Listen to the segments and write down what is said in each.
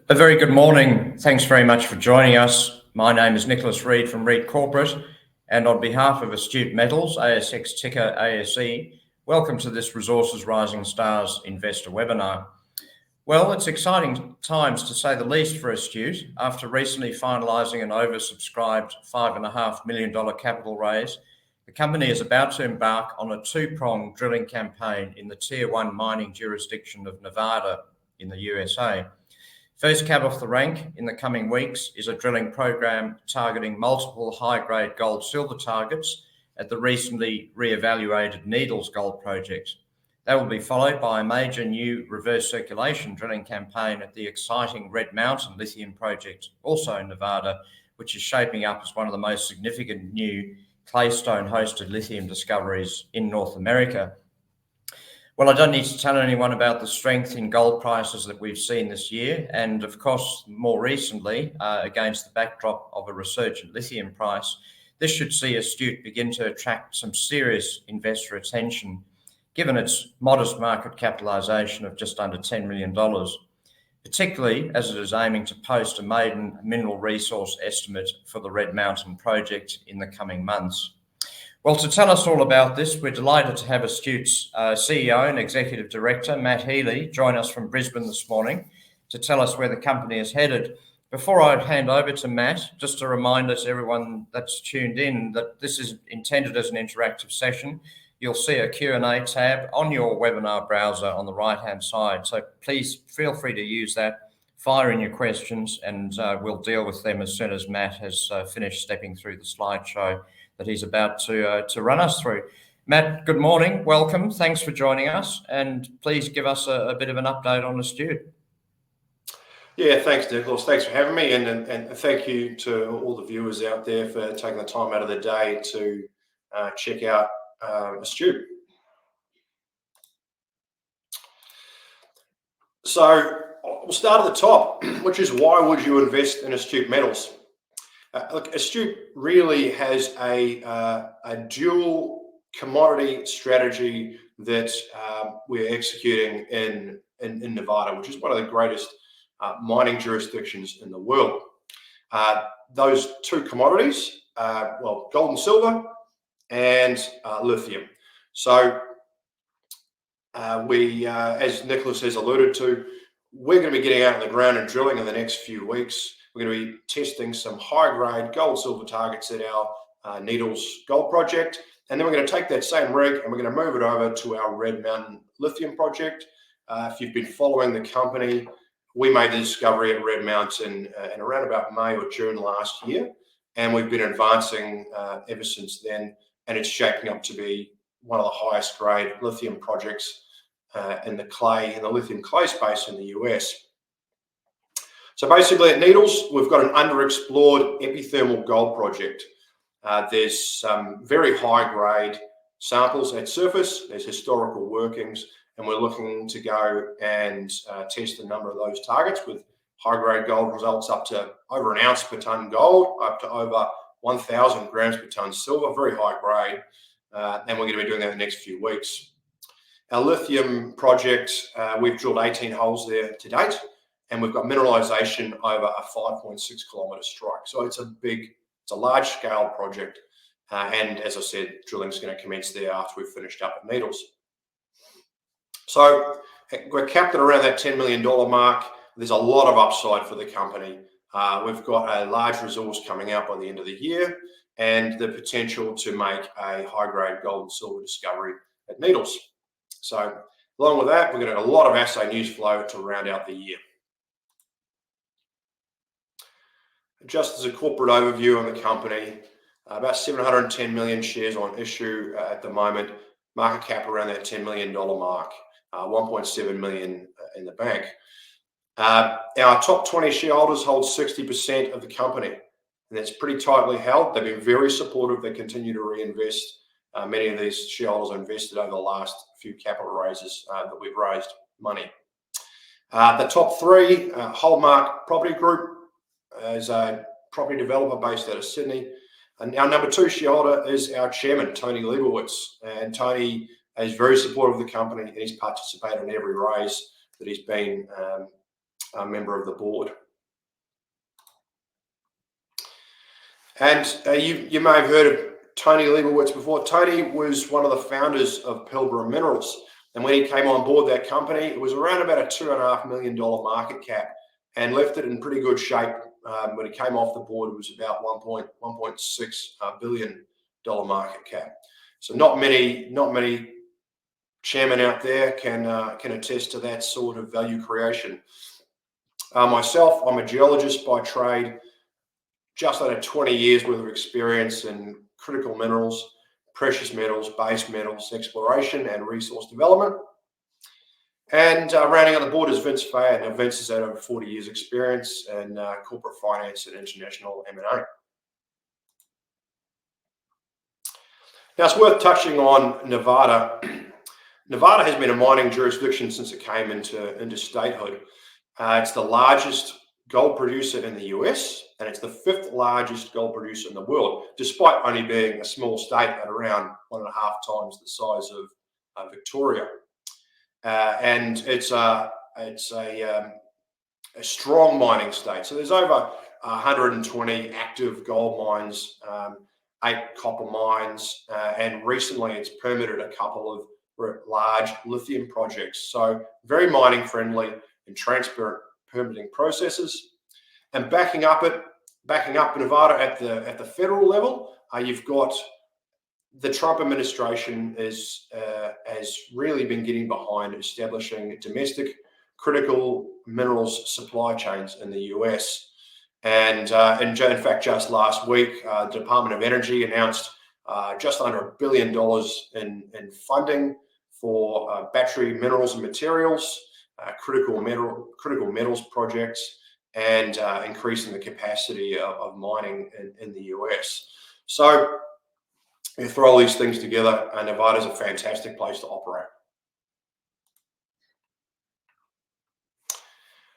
A very good morning. Thanks very much for joining us. My name is Nicholas Reid from Reid Corporate, and on behalf of Astute Metals, ASX ticker ASE, welcome to this Resources Rising Stars investor webinar. Well, it's exciting times to say the least for Astute. After recently finalising an oversubscribed $5.5 million capital raise, the company is about to embark on a two-pronged drilling campaign in the Tier 1 mining jurisdiction of Nevada in the USA. First cab off the rank in the coming weeks is a drilling program targeting multiple high-grade gold-silver targets at the recently re-evaluated Needles Gold Project. That will be followed by a major new reverse circulation drilling campaign at the exciting Red Mountain Lithium Project, also in Nevada, which is shaping up as one of the most significant new claystone-hosted lithium discoveries in North America. Well, I don't need to tell anyone about the strength in gold prices that we've seen this year, and of course, more recently, against the backdrop of a resurgent lithium price, this should see Astute begin to attract some serious investor attention, given its modest market capitalisation of just under $10 million, particularly as it is aiming to post a maiden mineral resource estimate for the Red Mountain project in the coming months. Well, to tell us all about this, we're delighted to have Astute's CEO and Executive Director, Matt Healy, join us from Brisbane this morning to tell us where the company is headed. Before I hand over to Matt, just a reminder to everyone that's tuned in that this is intended as an interactive session. You'll see a Q&A tab on your webinar browser on the right-hand side. So please feel free to use that, fire in your questions, and we'll deal with them as soon as Matt has finished stepping through the slideshow that he's about to run us through. Matt, good morning. Welcome. Thanks for joining us. And please give us a bit of an update on Astute. Yeah, thanks, Nicholas. Thanks for having me. And thank you to all the viewers out there for taking the time out of the day to check out Astute. So we'll start at the top, which is why would you invest in Astute Metals? Look, Astute really has a dual commodity strategy that we're executing in Nevada, which is one of the greatest mining jurisdictions in the world. Those two commodities, well, gold and silver and lithium. So as Nicholas has alluded to, we're going to be getting out on the ground and drilling in the next few weeks. We're going to be testing some high-grade gold-silver targets at our Needles Gold Project. And then we're going to take that same rig and we're going to move it over to our Red Mountain Lithium Project. If you've been following the company, we made the discovery at Red Mountain in around about May or June last year. And we've been advancing ever since then. And it's shaping up to be one of the highest grade lithium projects in the lithium clay space in the US. So basically at Needles, we've got an underexplored epithermal gold project. There's some very high grade samples at surface, there's historical workings, and we're looking to go and test a number of those targets with high grade gold results up to over an ounce per tonne gold, up to over 1,000 grams per tonne silver, very high grade. And we're going to be doing that in the next few weeks. Our lithium project, we've drilled 18 holes there to date. And we've got mineralization over a 5.6 kilometre strike. So it's a large scale project. And as I said, drilling is going to commence there after we've finished up at Needles. So we're capped at around that $10 million mark. There's a lot of upside for the company. We've got a large resource coming out by the end of the year and the potential to make a high grade gold and silver discovery at Needles. So along with that, we're going to have a lot of assay news flow to round out the year. Just as a corporate overview on the company, about 710 million shares on issue at the moment, market cap around that $10 million mark, 1.7 million in the bank. Our top 20 shareholders hold 60% of the company, and that's pretty tightly held. They've been very supportive. They continue to reinvest. Many of these shareholders have invested over the last few capital raises that we've raised money. The top three, Hallmark Property Group, is a property developer based out of Sydney. And our number two shareholder is our chairman, Tony Leibowitz. And Tony is very supportive of the company and he's participated in every raise that he's been member of the board. And you may have heard of Tony Leibowitz before. Tony was one of the founders of Pilbara Minerals. And when he came on board that company, it was around about a $2.5 million market cap and left it in pretty good shape. When he came off the board, it was about $1.6 billion market cap. So not many chairmen out there can attest to that sort of value creation. Myself, I'm a geologist by trade, just under 20 years worth of experience in critical minerals, precious metals, base metals, exploration and resource development. And rounding on the board is Vince Fayed. Now, Vince has had over 40 years experience in corporate finance and international M&A. Now, it's worth touching on Nevada. Nevada has been a mining jurisdiction since it came into statehood. It's the largest gold producer in the US, and it's the 5th largest gold producer in the world, despite only being a small state at around 1.5 times the size of Victoria. And it's a strong mining state. So there's over 120 active gold mines, 8 copper mines, and recently it's permitted a couple of large lithium projects. So very mining friendly and transparent permitting processes. And backing up Nevada at the federal level, you've got the Trump administration has really been getting behind establishing domestic critical minerals supply chains in the US. And in fact, just last week, the Department of Energy announced just under $1 billion in funding for battery minerals and materials, critical metals projects, and increasing the capacity of mining in the US. So you throw all these things together, Nevada is a fantastic place to operate.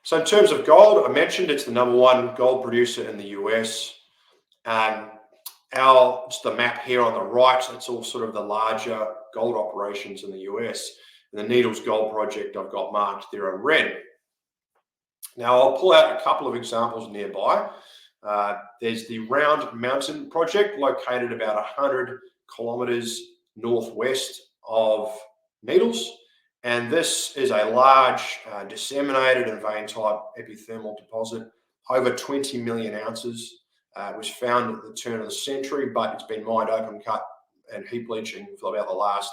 So in terms of gold, I mentioned it's the #1 gold producer in the US. It's the map here on the right. It's all sort of the larger gold operations in the US. And the Needles Gold Project I've got marked there in red. Now I'll pull out a couple of examples nearby. There's the Round Mountain Project, located about 100 kilometers northwest of Needles. And this is a large disseminated and vein type epithermal deposit, over 20 million ounces. It was found at the turn of the century, but it's been mined open cut and heap leaching for about the last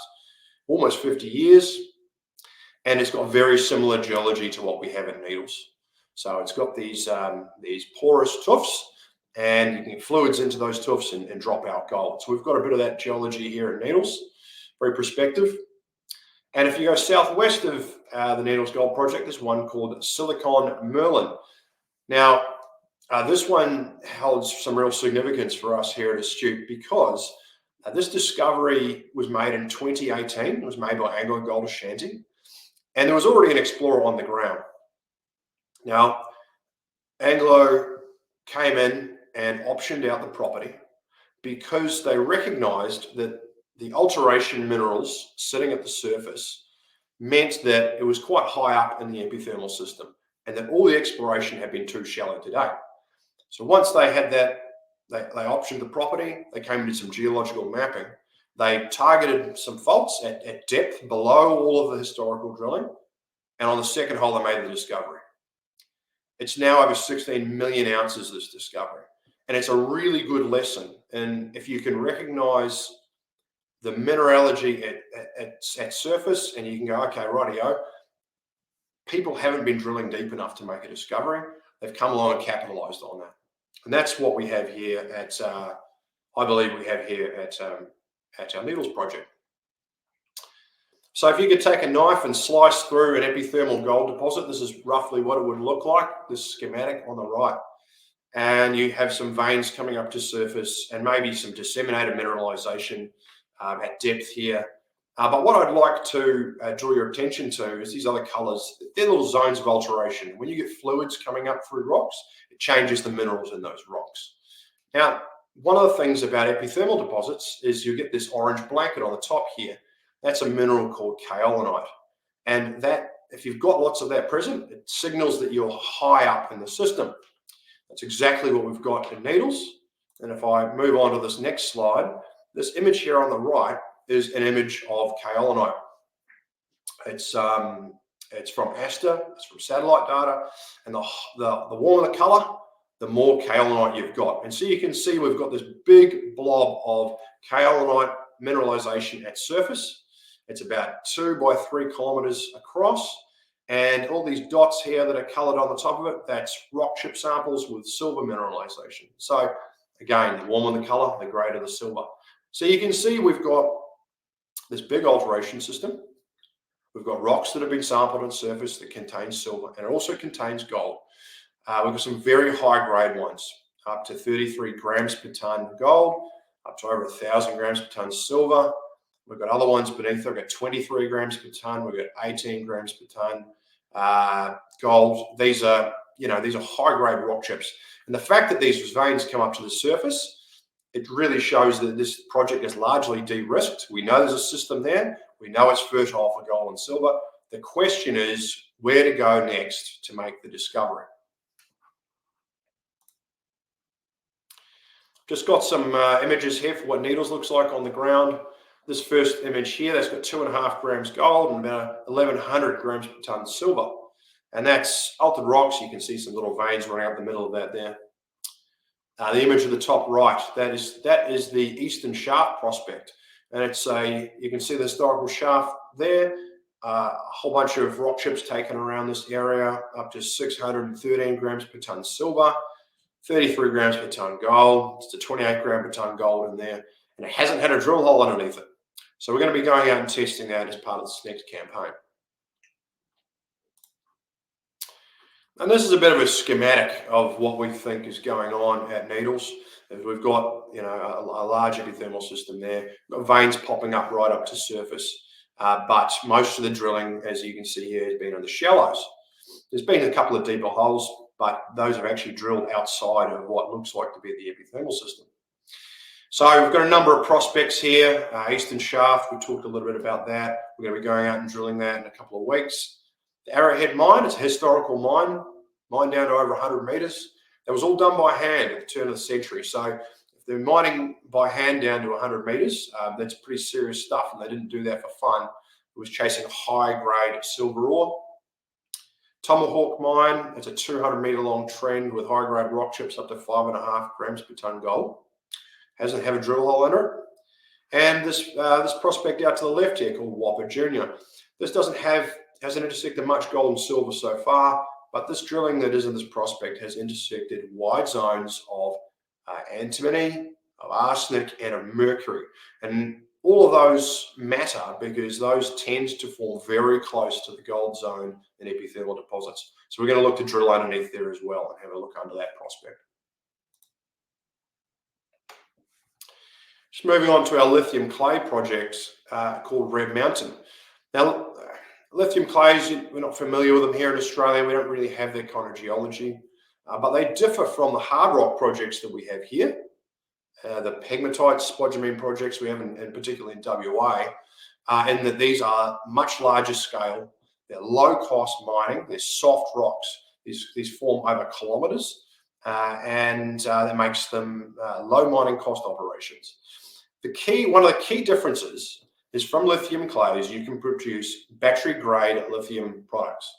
almost 50 years. And it's got very similar geology to what we have in Needles. So it's got these porous tuffs, and you can get fluids into those tuffs and drop out gold. So we've got a bit of that geology here in Needles, very prospective. And if you go southwest of the Needles Gold Project, there's one called Silicon Merlin. Now, this one holds some real significance for us here at Astute because this discovery was made in 2018. It was made by Anglo Gold Ashanti, and there was already an explorer on the ground. Now, Anglo came in and optioned out the property because they recognized that the alteration minerals sitting at the surface meant that it was quite high up in the epithermal system and that all the exploration had been too shallow to date. So once they had that, they optioned the property, they came and did some geological mapping. They targeted some faults at depth below all of the historical drilling. And on the second hole, they made the discovery. It's now over 16 million ounces, this discovery. And it's a really good lesson. And if you can recognize the mineralogy at surface, and you can go, okay, rightio, people haven't been drilling deep enough to make a discovery. They've come along and capitalized on that. And that's what we have here at, I believe we have here at our Needles project. So if you could take a knife and slice through an epithermal gold deposit, this is roughly what it would look like, this schematic on the right. And you have some veins coming up to surface and maybe some disseminated mineralization at depth here. But what I'd like to draw your attention to is these other colors. They're little zones of alteration. When you get fluids coming up through rocks, it changes the minerals in those rocks. Now, one of the things about epithermal deposits is you get this orange blanket on the top here. That's a mineral called kaolinite. And that if you've got lots of that present, it signals that you're high up in the system. That's exactly what we've got in Needles. And if I move on to this next slide, this image here on the right is an image of kaolinite. It's from Astute, it's from satellite data, and the warmer the color, the more kaolinite you've got. And so you can see we've got this big blob of kaolinite mineralization at surface. It's about 2 by 3 kilometers across, and all these dots here that are colored on the top of it, that's rock chip samples with silver mineralization. So again, the warmer the color, the greater the silver. So you can see we've got this big alteration system. We've got rocks that have been sampled on surface that contain silver, and it also contains gold. We've got some very high grade ones, up to 33 grams per ton gold, up to over 1,000 grams per ton silver. We've got other ones beneath there. We've got 23 grams per ton. We've got 18 grams per ton gold. These are high grade rock chips. And the fact that these veins come up to the surface, it really shows that this project is largely de-risked. We know there's a system there. We know it's fertile for gold and silver. The question is where to go next to make the discovery. Just got some images here for what Needles looks like on the ground. This first image here, that's got 2.5 grams gold and about 1,100 grams per ton silver. And that's altered rocks. You can see some little veins running up the middle of that there. The image of the top right, that is the Eastern Shaft prospect. And you can see the historical shaft there, a whole bunch of rock chips taken around this area, up to 613 grams per ton silver, 33 grams per ton gold. It's a 28 gram per ton gold in there, and it hasn't had a drill hole underneath it. So we're going to be going out and testing that as part of this next campaign. And this is a bit of a schematic of what we think is going on at Needles. We've got a large epithermal system there. We've got veins popping up right up to surface, but most of the drilling, as you can see here, has been in the shallows. There's been a couple of deeper holes, but those have actually drilled outside of what looks like to be the epithermal system. So we've got a number of prospects here. Eastern Shaft, we talked a little bit about that. We're going to be going out and drilling that in a couple of weeks. The Arrowhead mine, it's a historical mine down to over 100 meters. That was all done by hand at the turn of the century. So if they're mining by hand down to 100 meters, that's pretty serious stuff, and they didn't do that for fun. It was chasing high-grade silver ore. Tomahawk mine, it's a 200-meter long trend with high-grade rock chips up to 5.5 grams per ton gold. Hasn't had a drill hole under it. And this prospect out to the left here called Whopper Junior. This hasn't intersected much gold and silver so far, but this drilling that is in this prospect has intersected wide zones of antimony, of arsenic, and of mercury. And all of those matter because those tend to form very close to the gold zone in epithermal deposits. So we're going to look to drill underneath there as well and have a look under that prospect. Just moving on to our lithium clay project called Red Mountain. Now, lithium clays, we're not familiar with them here in Australia. We don't really have that kind of geology, but they differ from the hard rock projects that we have here. The pegmatite spodumene projects we have, in particular in WA, in that these are much larger scale. They're low cost mining. They're soft rocks. These form over kilometers, and that makes them low mining cost operations. One of the key differences is from lithium clays, you can produce battery grade lithium products.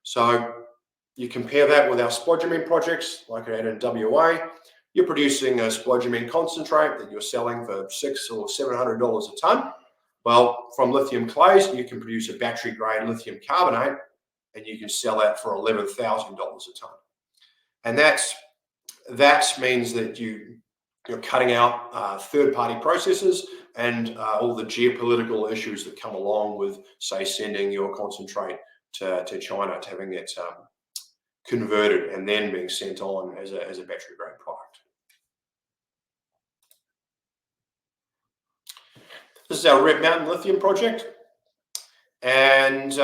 So you compare that with our spodumene projects, like I had in WA, you're producing a spodumene concentrate that you're selling for $600 or $700 a ton. Well, from lithium clays, you can produce a battery grade lithium carbonate and you can sell that for $11,000 a ton. And that means that you're cutting out third-party processes and all the geopolitical issues that come along with, say, sending your concentrate to China, to having it converted and then being sent on as a battery-grade product. This is our Red Mountain Lithium project, and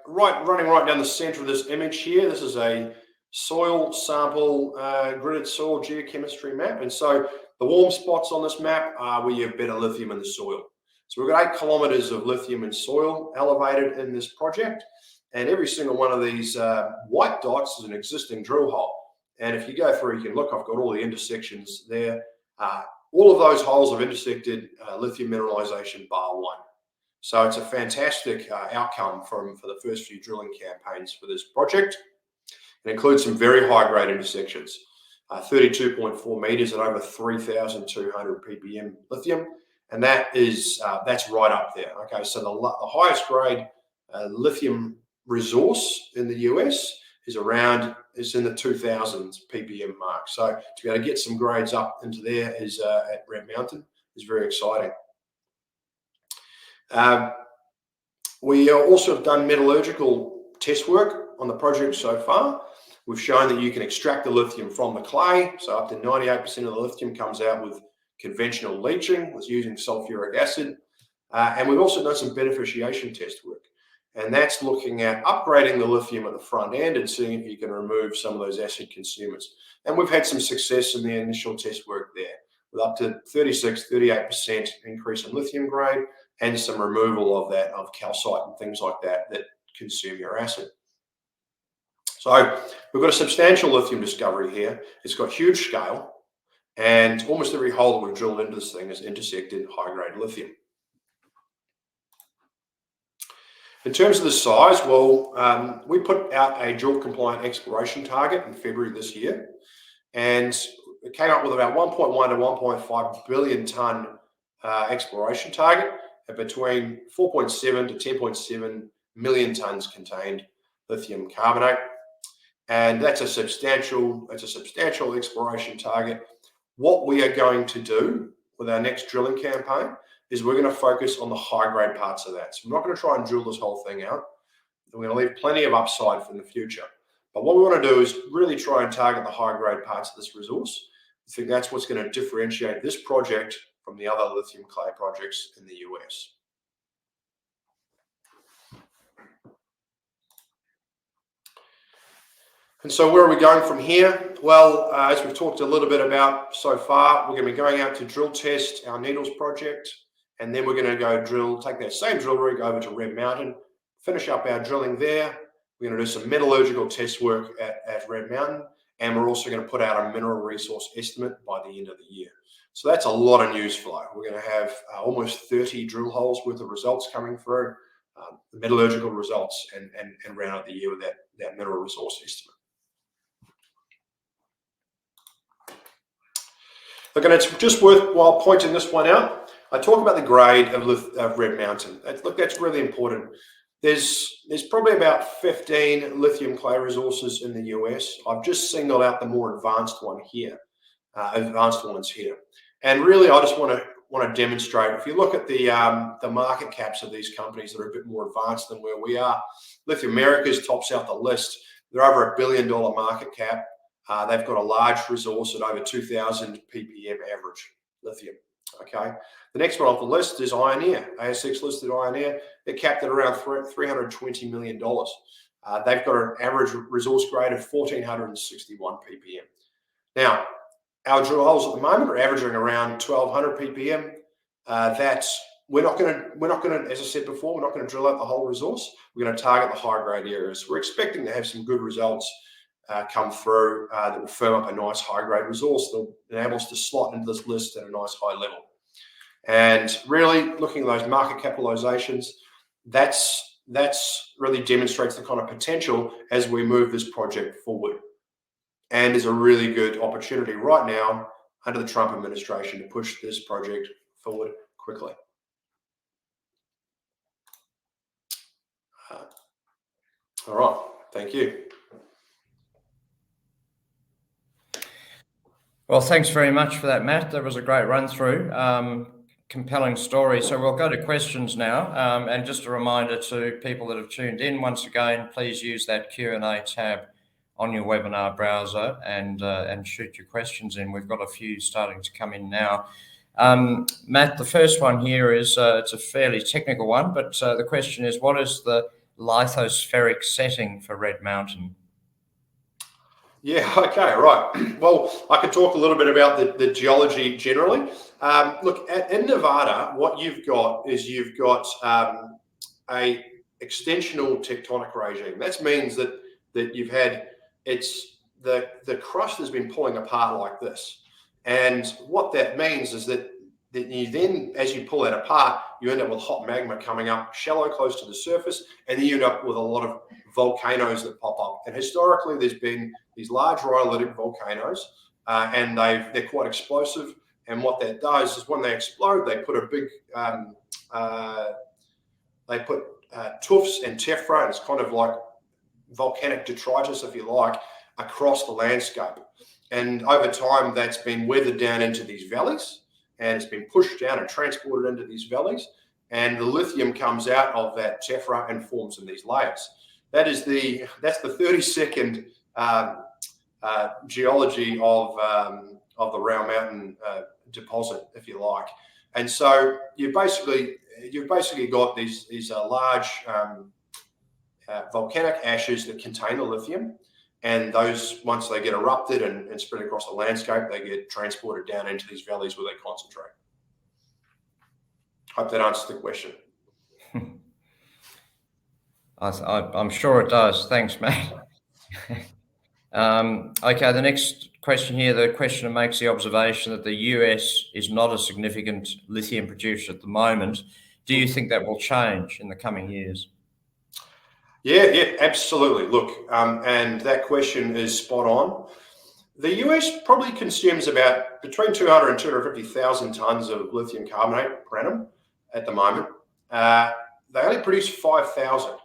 running right down the center of this image here, this is a soil sample gridded soil geochemistry map. And so the warm spots on this map are where you have better lithium in the soil. So we've got 8 kilometers of lithium in soil elevated in this project, and every single one of these white dots is an existing drill hole. And if you go through, you can look, I've got all the intersections there. All of those holes have intersected lithium mineralization bar one. So it's a fantastic outcome for the first few drilling campaigns for this project. It includes some very high-grade intersections, 32.4 meters at over 3,200 ppm lithium, and that's right up there. Okay, so the highest grade lithium resource in the US is in the 2000s ppm mark. So to be able to get some grades up into there is at Red Mountain is very exciting. We also have done metallurgical test work on the project so far. We've shown that you can extract the lithium from the clay, so up to 98% of the lithium comes out with conventional leaching, with using sulfuric acid. And we've also done some beneficiation test work, and that's looking at upgrading the lithium at the front end and seeing if you can remove some of those acid consumers. And we've had some success in the initial test work there, with up to 38% increase in lithium grade and some removal of calcite and things like that consume your acid. So we've got a substantial lithium discovery here. It's got huge scale, and almost every hole that we've drilled into this thing has intersected high-grade lithium. In terms of the size, well, we put out a JORC-compliant exploration target in February this year, and it came up with about 1.1 to 1.5 billion tonne exploration target at between 4.7 to 10.7 million tonnes contained lithium carbonate. And that's a substantial exploration target. What we are going to do with our next drilling campaign is we're going to focus on the high-grade parts of that. So we're not going to try and drill this whole thing out. We're going to leave plenty of upside for the future. But what we want to do is really try and target the high-grade parts of this resource. I think that's what's going to differentiate this project from the other lithium clay projects in the US. And so where are we going from here? Well, as we've talked a little bit about so far, we're going to be going out to drill test our Needles project, and then we're going to go take that same drill rig over to Red Mountain, finish up our drilling there. We're going to do some metallurgical test work at Red Mountain, and we're also going to put out a mineral resource estimate by the end of the year. So that's a lot of news flow. We're going to have almost 30 drill holes worth of results coming through, the metallurgical results, and round out the year with that mineral resource estimate. Look, and it's just worthwhile pointing this one out. I talk about the grade of Red Mountain. That's really important. There's probably about 15 lithium clay resources in the US. I've just singled out the more advanced ones here. And really, I just want to demonstrate. If you look at the market caps of these companies that are a bit more advanced than where we are, Lithium Americas tops out the list. They're over $1 billion market cap. They've got a large resource at over 2,000 ppm average lithium. Okay, the next one off the list is Ioneer, ASX listed Ioneer. They're capped at around $320 million. They've got an average resource grade of 1,461 ppm. Now, our drill holes at the moment are averaging around 1,200 ppm. We're not going to, as I said before, we're not going to drill out the whole resource. We're going to target the high grade areas. We're expecting to have some good results come through that will firm up a nice high-grade resource that will enable us to slot into this list at a nice high level. And really looking at those market capitalizations, that's really demonstrates the kind of potential as we move this project forward. And there's a really good opportunity right now under the Trump administration to push this project forward quickly. All right, thank you. Well, thanks very much for that, Matt. That was a great run through. Compelling story. So we'll go to questions now. And just a reminder to people that have tuned in, once again, please use that Q&A tab on your webinar browser and shoot your questions in. We've got a few starting to come in now. Matt, the first one here is, it's a fairly technical one, but the question is, what is the lithospheric setting for Red Mountain? Yeah, okay, right. Well, I could talk a little bit about the geology generally. Look, in Nevada, what you've got is a extensional tectonic regime. That means that you've had the crust has been pulling apart like this, and what that means is that you then, as you pull that apart, you end up with hot magma coming up shallow, close to the surface, and then you end up with a lot of volcanoes that pop up. And historically, there's been these large rhyolitic volcanoes, and they're quite explosive. And what that does is when they explode, they put a big tuffs and tephra, and it's kind of like volcanic detritus, if you like, across the landscape. And over time, that's been weathered down into these valleys, and it's been pushed down and transported into these valleys. And the lithium comes out of that tephra and forms in these layers. That's the 30-second geology of the Round Mountain deposit, if you like. And so you've basically got these large volcanic ashes that contain the lithium, and those, once they get erupted and spread across the landscape, they get transported down into these valleys where they concentrate. Hope that answers the question. I'm sure it does. Thanks, Matt. Okay, the next question here, the questioner makes the observation that the US is not a significant lithium producer at the moment. Do you think that will change in the coming years? Yeah, absolutely. Look, and that question is spot on. The US probably consumes about between 200 and 250,000 tonnes of lithium carbonate per annum at the moment. They only produce 5,000.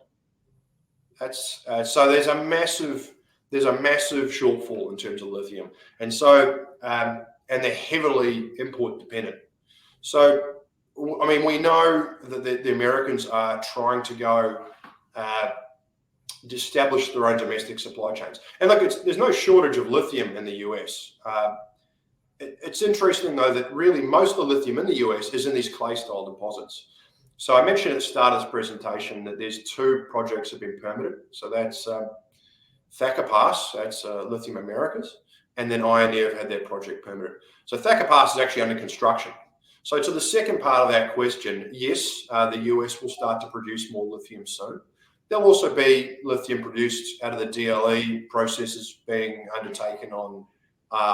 That's so there's a massive shortfall in terms of lithium, and so and they're heavily import dependent. So I mean, we know that the Americans are trying to go establish their own domestic supply chains. And look, there's no shortage of lithium in the US. It's interesting, though, that really most of the lithium in the US is in these clay-style deposits. So I mentioned at the start of this presentation that there's 2 projects that have been permitted. So that's Thacker Pass, that's Lithium Americas, and then Ioneer have had their project permitted. So Thacker Pass is actually under construction. So to the second part of that question, yes, the US will start to produce more lithium soon. There'll also be lithium produced out of the DLE processes being undertaken on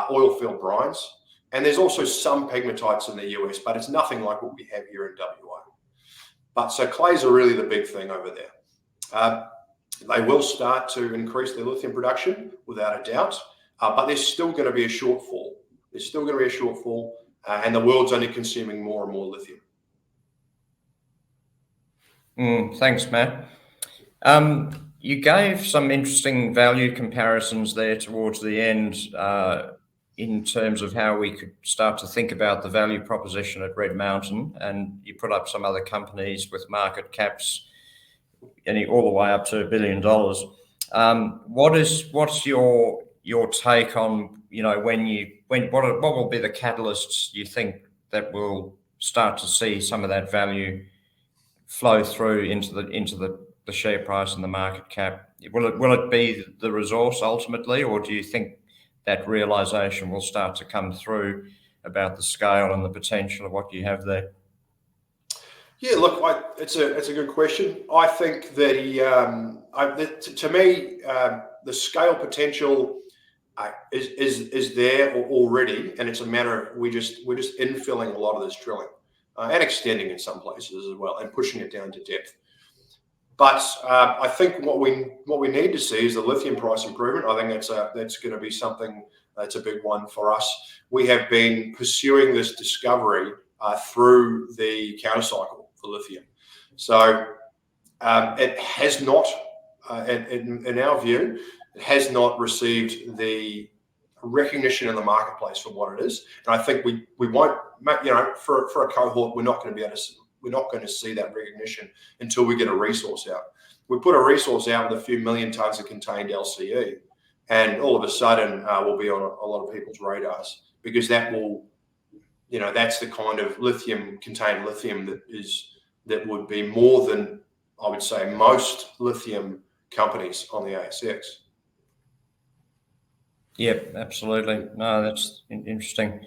oil-filled brines. And there's also some pegmatites in the US, but it's nothing like what we have here in WA. But so clays are really the big thing over there. They will start to increase their lithium production without a doubt, but there's still going to be a shortfall. There's still going to be a shortfall, and the world's only consuming more and more lithium. Thanks, Matt. You gave some interesting value comparisons there towards the end in terms of how we could start to think about the value proposition at Red Mountain, and you put up some other companies with market caps all the way up to $1 billion. What's your take on, what will be the catalysts you think that will start to see some of that value flow through into the share price and the market cap? Will it be the resource ultimately, or do you think that realization will start to come through about the scale and the potential of what you have there? Yeah, look, it's a good question. I think that to me, the scale potential is there already, and it's a matter of we're just infilling a lot of this drilling and extending in some places as well, and pushing it down to depth. But I think what we need to see is the lithium price improvement. I think that's going to be something that's a big one for us. We have been pursuing this discovery through the counter cycle for lithium. So it has not, in our view, it has not received the recognition in the marketplace for what it is. And I think we won't, for a cohort, we're not going to see that recognition until we get a resource out. We put a resource out with a few million tonnes of contained LCE, and all of a sudden we'll be on a lot of people's radars, because that will, that's the kind of contained lithium that would be more than, I would say, most lithium companies on the ASX. Yep, absolutely. No, that's interesting.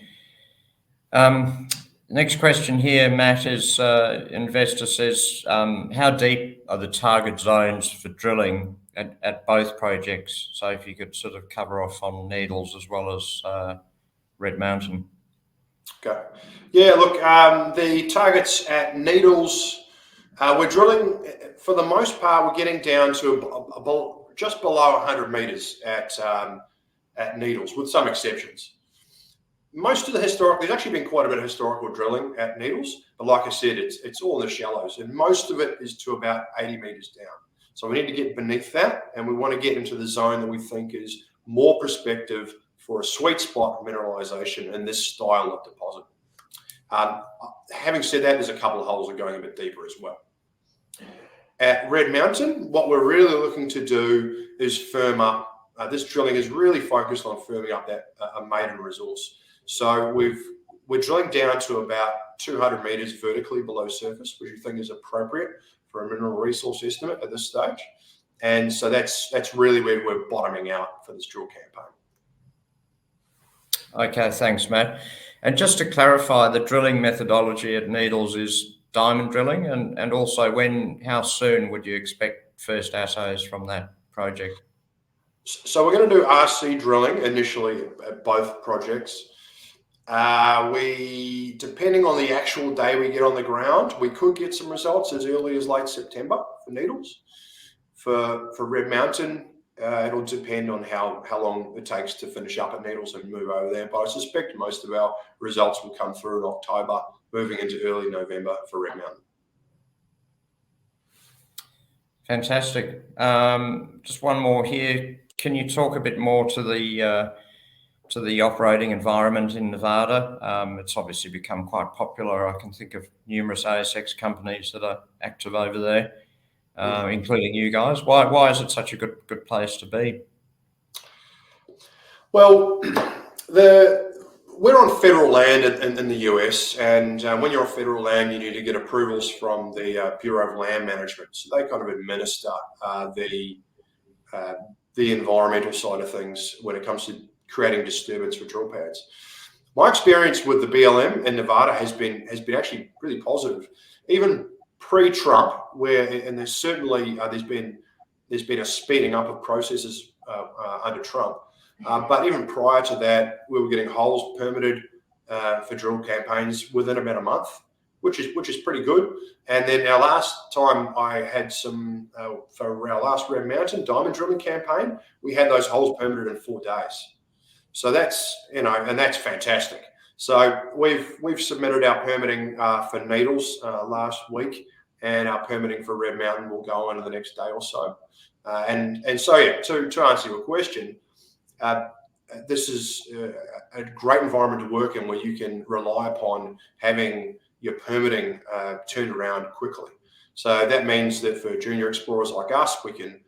Next question here, Matt, is investor says, how deep are the target zones for drilling at both projects? So if you could sort of cover off on Needles as well as Red Mountain. Okay. Yeah, look, the targets at Needles, we're drilling, for the most part, we're getting down to just below 100 metres at Needles, with some exceptions. Most of the there's actually been quite a bit of historical drilling at Needles, but like I said, it's all in the shallows, and most of it is to about 80 metres down. So we need to get beneath that, and we want to get into the zone that we think is more prospective for a sweet spot mineralisation in this style of deposit. Having said that, there's a couple of holes that are going a bit deeper as well. At Red Mountain, what we're really looking to do is firm up. This drilling is really focused on firming up that a maiden resource. So we're drilling down to about 200 metres vertically below surface, which we think is appropriate for a mineral resource estimate at this stage. And so that's really where we're bottoming out for this drill campaign. Okay, thanks, Matt. And just to clarify, the drilling methodology at Needles is diamond drilling, and also how soon would you expect first assays from that project? So we're going to do RC drilling initially at both projects. Depending on the actual day we get on the ground, we could get some results as early as late September for Needles. For Red Mountain, it'll depend on how long it takes to finish up at Needles and move over there. But I suspect most of our results will come through in October, moving into early November for Red Mountain. Fantastic. Just one more here. Can you talk a bit more to the operating environment in Nevada? It's obviously become quite popular. I can think of numerous ASX companies that are active over there, including you guys. Why is it such a good place to be? Well, we're on federal land in the US, and when you're on federal land, you need to get approvals from the Bureau of Land Management. So they kind of administer the environmental side of things when it comes to creating disturbance for drill pads. My experience with the BLM in Nevada has been actually really positive, even pre-Trump, and there's certainly there's been a speeding up of processes under Trump. But even prior to that, we were getting holes permitted for drill campaigns within about a month, which is pretty good. And then our last time I had for our last Red Mountain diamond drilling campaign, we had those holes permitted in 4 days. So that's and that's fantastic. So we've submitted our permitting for Needles last week, and our permitting for Red Mountain will go on in the next day or so. And so yeah, to answer your question. This is a great environment to work in, where you can rely upon having your permitting turned around quickly. So that means that for junior explorers like us, we can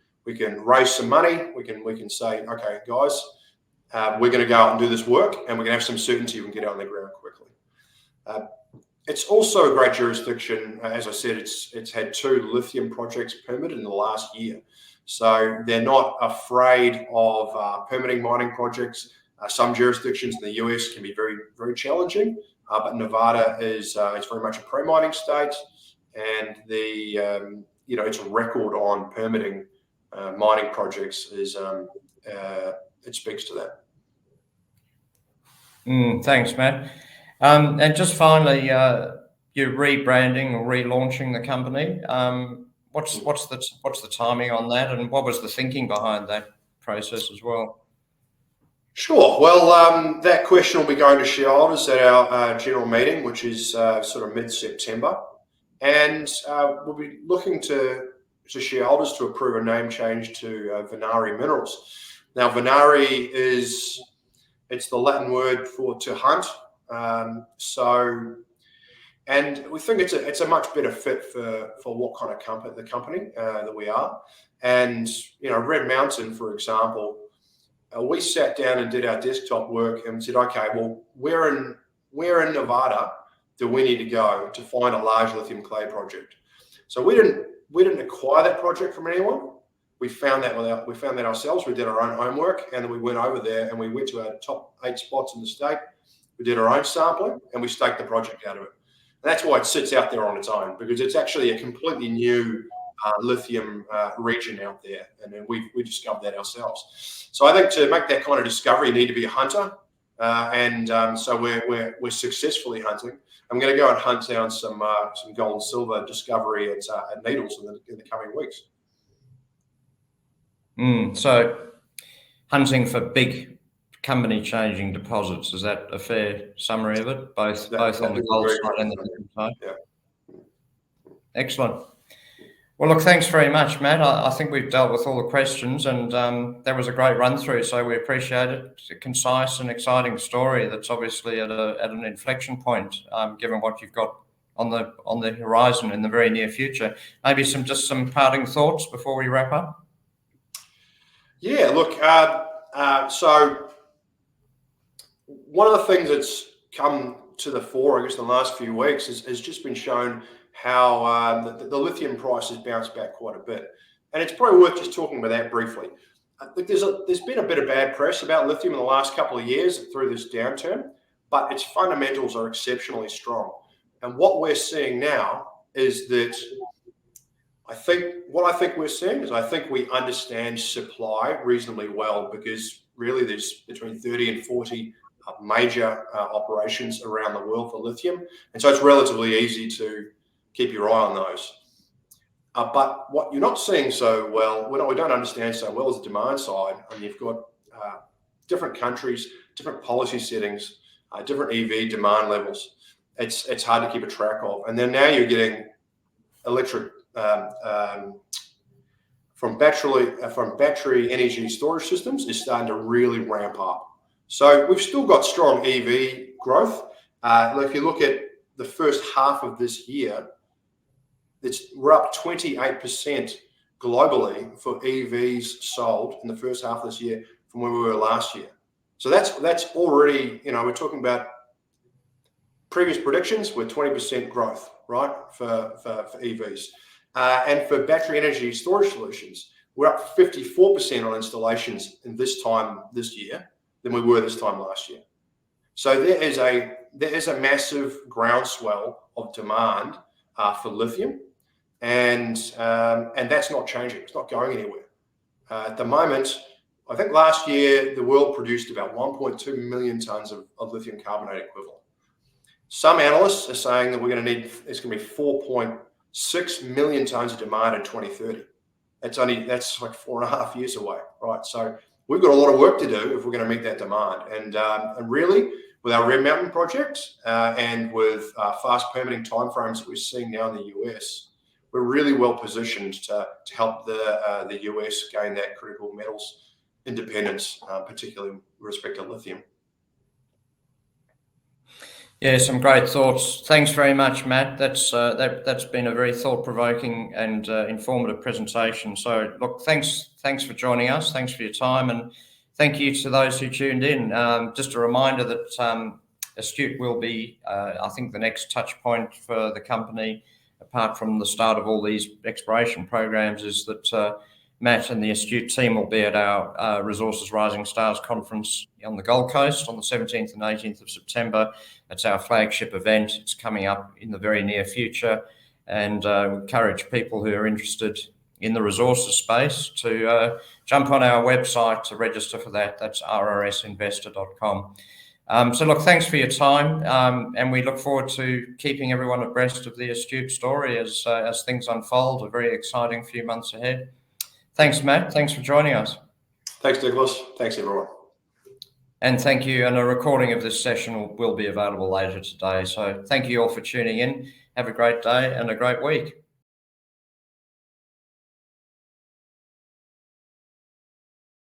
raise some money. We can say, okay, guys, we're going to go out and do this work, and we're going to have some certainty we can get out on the ground quickly. It's also a great jurisdiction. As I said, it's had 2 lithium projects permitted in the last year. So they're not afraid of permitting mining projects. Some jurisdictions in the US can be very, very challenging, but Nevada is it's very much a pro-mining state, and its record on permitting mining projects is it speaks to that. Thanks, Matt. And just finally, you're rebranding or relaunching the company. What's the timing on that, and what was the thinking behind that process as well? Sure. Well, that question will be going to shareholders at our general meeting, which is sort of mid-September, and we'll be looking to shareholders to approve a name change to Venari Minerals. Now, Venari it's the Latin word for to hunt. And we think it's a much better fit for what kind of company that we are. And Red Mountain, for example, we sat down and did our desktop work and said, okay, well, where in Nevada do we need to go to find a large lithium clay project? So we didn't acquire that project from anyone. We found that ourselves. We did our own homework, and then we went over there and we went to our top 8 spots in the state. We did our own sampling, and we staked the project out of it. And that's why it sits out there on its own, because it's actually a completely new lithium region out there, and then we discovered that ourselves. So I think to make that kind of discovery, you need to be a hunter, so we're successfully hunting. I'm going to go and hunt down some gold and silver discovery at Needles in the coming weeks. So hunting for big company-changing deposits, is that a fair summary of it? Both on the gold side and the lithium side? Yeah. Excellent. Well, look, thanks very much, Matt. I think we've dealt with all the questions, and that was a great run through, so we appreciate it. It's a concise and exciting story that's obviously at an inflection point, given what you've got on the horizon in the very near future. Maybe just some parting thoughts before we wrap up? Yeah, look, so one of the things that's come to the fore, I guess, in the last few weeks has just been shown how the lithium price has bounced back quite a bit. And it's probably worth just talking about that briefly. There's been a bit of bad press about lithium in the last couple of years through this downturn, but its fundamentals are exceptionally strong. And what we're seeing now is that I think we understand supply reasonably well, because really there's between 30 and 40 major operations around the world for lithium. And so it's relatively easy to keep your eye on those. But what you're not seeing so well, we don't understand so well, is the demand side. I mean, you've got different countries, different policy settings, different EV demand levels. It's hard to keep a track of. And then now you're getting electric from battery energy storage systems is starting to really ramp up. So we've still got strong EV growth. If you look at the first half of this year, we're up 28% globally for EVs sold in the first half of this year from where we were last year. So that's already, we're talking about previous predictions with 20% growth, right, for EVs. And for battery energy storage solutions, we're up 54% on installations in this year than we were this time last year. So there is a massive groundswell of demand for lithium, and that's not changing. It's not going anywhere. At the moment, I think last year the world produced about 1.2 million tons of lithium carbonate equivalent. Some analysts are saying that it's going to be 4.6 million tons of demand in 2030. That's like 4.5 years away, right? So we've got a lot of work to do if we're going to meet that demand. And really, with our Red Mountain project and with fast permitting timeframes that we're seeing now in the US, we're really well positioned to help the US gain that critical metals independence, particularly with respect to lithium. Yeah, some great thoughts. Thanks very much, Matt. That's been a very thought-provoking and informative presentation. So, look, thanks for joining us. Thanks for your time, and thank you to those who tuned in. Just a reminder that Astute will be, I think, the next touch point for the company, apart from the start of all these exploration programs, is that Matt and the Astute team will be at our Resources Rising Stars conference on the Gold Coast on the 17th and 18th of September. It's our flagship event. It's coming up in the very near future, and we encourage people who are interested in the resources space to jump on our website to register for that. That's rrsinvestor.com. So look, thanks for your time, and we look forward to keeping everyone abreast of the Astute story as things unfold. A very exciting few months ahead. Thanks, Matt. Thanks for joining us. Thanks, Nicholas. Thanks, everyone. And thank you. And a recording of this session will be available later today. So thank you all for tuning in. Have a great day and a great week.